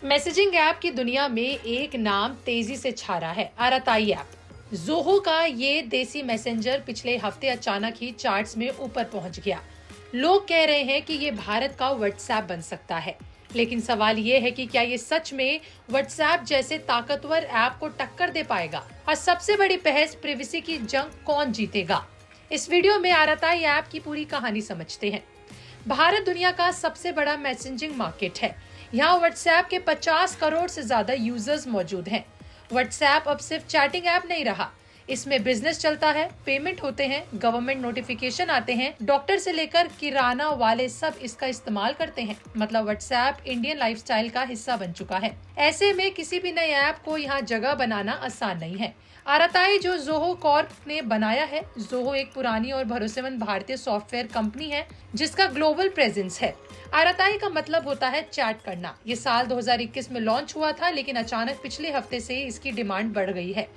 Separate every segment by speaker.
Speaker 1: Messaging app की दुनिया में एक नाम तेजी से छा रहा है, आरताई ऐप। ज़ोहो का ये देसी मैसेंजर पिछले हफ्ते अचानक ही चार्ट्स में ऊपर पहुंच गया। लोग कह रहे हैं कि ये भारत का व्हाट्सएप बन सकता है, लेकिन सवाल ये है कि क्या ये सच में व्हाट्सएप जैसे ताकतवर ऐप को टक्कर दे पाएगा? और सबसे बड़ी बहस, प्रिवेसी की जंग कौन जीतेगा? इस वीडियो में आरताई ऐप की पूरी कहानी समझते हैं। भारत दुनिया का सबसे बड़ा मैसेजिंग मार्केट है। यहाँ व्हाट्सएप के 50 करोड़ से ज्यादा यूजर्स मौजूद हैं। व्हाट्सएप अब सिर्फ चैटिंग ऐप नहीं रहा, इसमें बिजनेस चलता है, पेमेंट होते हैं, गवर्नमेंट नोटिफिकेशन आते हैं, डॉक्टर से लेकर किराना वाले सब इसका इस्तेमाल करते हैं। मतलब व्हाट्सएप इंडियन लाइफस्टाइल का हिस्सा बन चुका है। ऐसे में किसी भी नए ऐप को यहाँ जगह बनाना आसान नहीं है। आरताई जो ज़ोहो कॉर्प ने बनाया है, ज़ोहो एक पुरानी और भरोसेमंद भारतीय सॉफ्टवेयर कंपनी है जिसका ग्लोबल प्रेजेंस है। आरताई का मतलब होता है चैट करना। ये साल 2021 में लॉन्च हुआ था, लेकिन अचानक पिछले हफ्ते से इसकी डिमांड बढ़ गई है।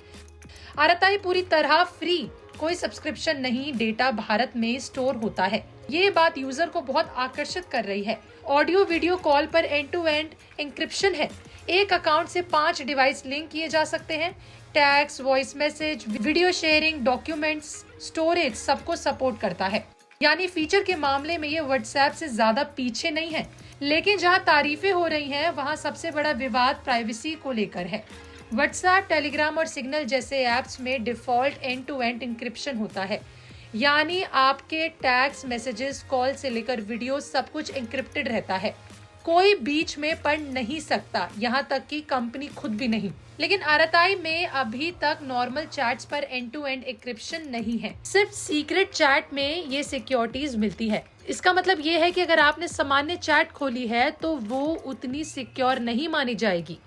Speaker 1: आरताई पूरी तरह फ्री, कोई सब्सक्रिप्शन नहीं, डेटा भारत में स्टोर होता है। ये बात यूजर को बहुत आकर्षित कर रही है। ऑडियो वीडियो कॉल पर एंड टू एंड एन्क्रिप्शन है। एक अकाउंट से 5 डिवाइस लिंक किए जा सकते हैं। Tax, voice message, video sharing, documents, storage सबको सपोर्ट करता है। यानी फीचर के मामले में ये व्हाट्सएप से ज्यादा पीछे नहीं है। लेकिन जहां तारीफें हो रही हैं, वहां सबसे बड़ा विवाद प्राइवेसी को लेकर है। व्हाट्सएप, टेलीग्राम और सिग्नल जैसे ऐप्स में default end to end encryption होता है। यानी आपके टैक्स, मैसेजेस, कॉल से लेकर वीडियो सब कुछ एन्क्रिप्टेड रहता है। कोई बीच में पढ़ नहीं सकता, यहाँ तक कि कंपनी खुद भी नहीं। लेकिन आरताई में अभी तक नॉर्मल चैट्स पर एंड टू एंड एन्क्रिप्शन नहीं है। सिर्फ सीक्रेट चैट में ये सिक्योरिटीज मिलती है। इसका मतलब ये है कि अगर आपने सामान्य चैट खोली है तो वो उतनी सिक्योर नहीं मानी जाएगी।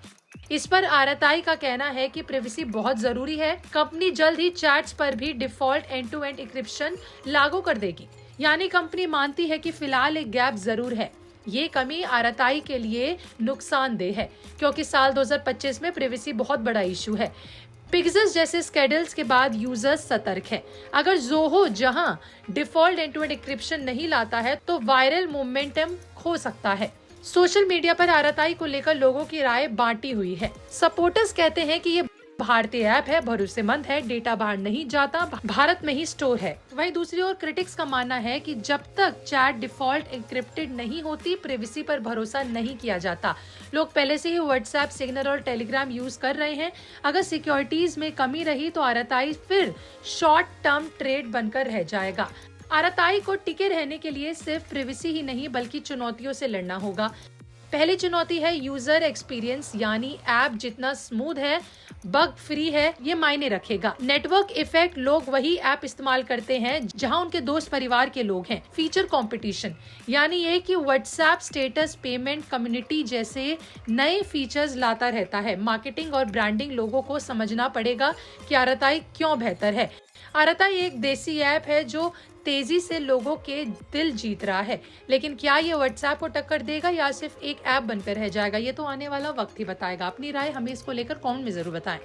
Speaker 1: इस पर आरताई का कहना है कि प्राइवेसी बहुत जरूरी है। कंपनी जल्द ही चैट्स पर भी default end to end encryption लागू कर देगी। यानी कंपनी मानती है कि फिलहाल एक गैप जरूर है। ये कमी आरताई के लिए नुकसानदेह है, क्योंकि साल 2025 में प्राइवेसी बहुत बड़ा इशू है। पिक्सेस जैसे स्कैंडल्स के बाद यूजर्स सतर्क है। अगर ज़ोहो जहां default end to end encryption नहीं लाता है तो वायरल मोमेंटम खो सकता है। सोशल मीडिया पर आरताई को लेकर लोगों की राय बांटी हुई है। सपोर्टर्स कहते हैं कि ये भारतीय ऐप है, भरोसेमंद है, डेटा बाहर नहीं जाता, भारत में ही स्टोर है। वहीं दूसरी ओर क्रिटिक्स का मानना है कि जब तक चैट डिफॉल्ट एन्क्रिप्टेड नहीं होती, प्राइवेसी पर भरोसा नहीं किया जाता। लोग पहले से ही व्हाट्सएप, सिग्नल और टेलीग्राम यूज कर रहे हैं। अगर सिक्योरिटीज में कमी रही तो आरताई फिर शॉर्ट टर्म ट्रेड बनकर रह जाएगा। आरताई को टिके रहने के लिए सिर्फ प्राइवेसी ही नहीं बल्कि चुनौतियों से लड़ना होगा। पहली चुनौती है यूजर एक्सपीरियंस, यानी ऐप जितना स्मूथ है, बग फ्री है, ये मायने रखेगा। नेटवर्क इफेक्ट, लोग वही ऐप इस्तेमाल करते हैं जहां उनके दोस्त परिवार के लोग हैं। फीचर कंपटीशन, यानी ये कि व्हाट्सएप स्टेटस, पेमेंट, कम्युनिटी जैसे नए फीचर्स लाता रहता है। मार्केटिंग और ब्रांडिंग, लोगों को समझना पड़ेगा कि आरताई क्यों बेहतर है। आरताई एक देसी ऐप है जो तेजी से लोगों के दिल जीत रहा है, लेकिन क्या ये व्हाट्सएप को टक्कर देगा या सिर्फ एक ऐप बनकर रह जाएगा, ये तो आने वाला वक्त ही बताएगा। अपनी राय हमें इसको लेकर कमेंट में जरूर बताएं।